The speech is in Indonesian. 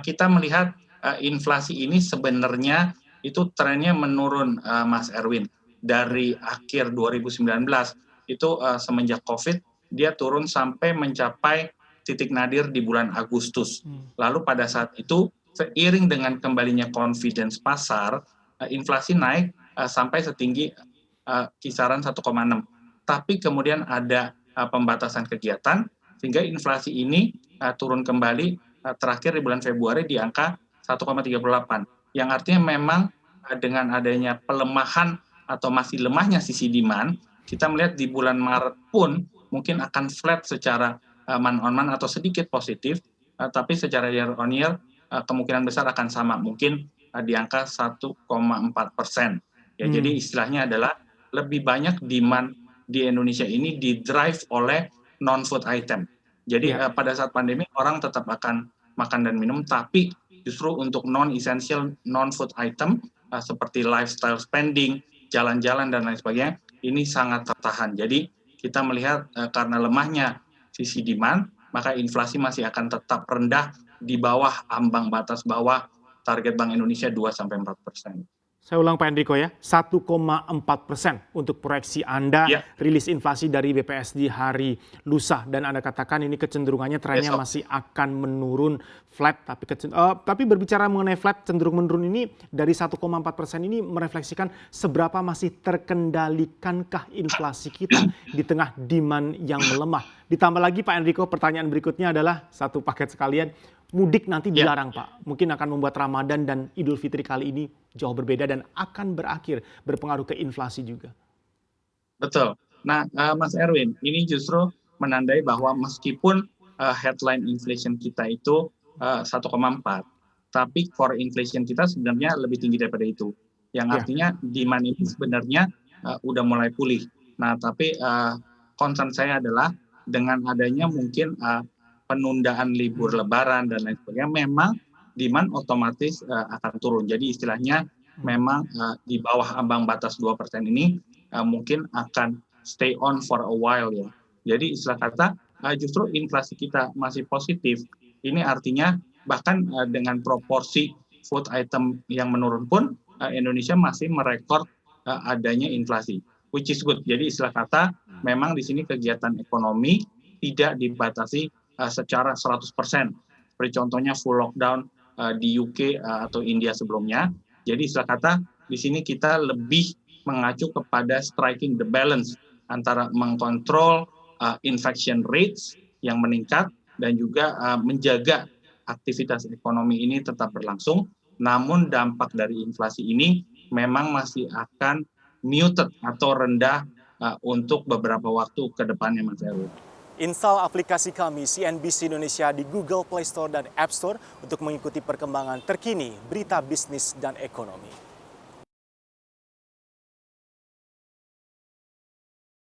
kita melihat inflasi ini sebenarnya itu trennya menurun, Mas Erwin. Dari akhir 2019 itu semenjak COVID dia turun sampai mencapai titik nadir di bulan Agustus. Lalu pada saat itu seiring dengan kembalinya confidence pasar, inflasi naik sampai setinggi kisaran 1,6. Tapi kemudian ada pembatasan kegiatan sehingga inflasi ini turun kembali terakhir di bulan Februari di angka 1,38. Yang artinya memang dengan adanya pelemahan atau masih lemahnya sisi demand, kita melihat di bulan Maret pun mungkin akan flat secara month on month atau sedikit positif, tapi secara year on year kemungkinan besar akan sama, mungkin di angka 1,4%. Ya, jadi istilahnya adalah lebih banyak demand di Indonesia ini di-drive oleh non-food item. Jadi pada saat pandemi orang tetap akan makan dan minum, tapi justru untuk non-essential, non-food item seperti lifestyle spending, jalan-jalan dan lain sebagainya, ini sangat tertahan. Jadi kita melihat karena lemahnya sisi demand, maka inflasi masih akan tetap rendah di bawah ambang batas bawah target Bank Indonesia 2-4%. Saya ulang Pak Enrico ya, 1,4% untuk proyeksi Anda rilis inflasi dari BPS di hari lusa. Dan Anda katakan ini kecenderungannya trennya masih akan menurun flat. Tapi berbicara mengenai flat cenderung menurun ini dari 1,4% ini merefleksikan seberapa masih terkendalikankah inflasi kita di tengah demand yang melemah. Ditambah lagi Pak Enrico, pertanyaan berikutnya adalah satu paket sekalian. Mudik nanti dilarang Pak, mungkin akan membuat Ramadan dan Idul Fitri kali ini jauh berbeda dan akan berakhir berpengaruh ke inflasi juga. Betul. Nah, Mas Erwin, ini justru menandai bahwa meskipun headline inflation kita itu 1,4, tapi core inflation kita sebenarnya lebih tinggi daripada itu. Yang artinya demand ini sebenarnya udah mulai pulih. Nah, tapi concern saya adalah dengan adanya mungkin penundaan libur lebaran dan lain sebagainya, memang demand otomatis akan turun. Jadi istilahnya memang di bawah ambang batas 2% ini mungkin akan stay on for a while ya. Jadi istilah kata justru inflasi kita masih positif. Ini artinya bahkan dengan proporsi food item yang menurun pun Indonesia masih merekord adanya inflasi, which is good. Jadi istilah kata memang di sini kegiatan ekonomi tidak dibatasi secara 100%. Seperti contohnya full lockdown di UK atau India sebelumnya. Jadi istilah kata di sini kita lebih mengacu kepada striking the balance antara mengkontrol infection rates yang meningkat dan juga menjaga aktivitas ekonomi ini tetap berlangsung. Namun dampak dari inflasi ini memang masih akan muted atau rendah untuk beberapa waktu ke depannya, Mas Erwin. Install aplikasi kami CNBC Indonesia di Google Play Store dan App Store untuk mengikuti perkembangan terkini berita bisnis dan ekonomi.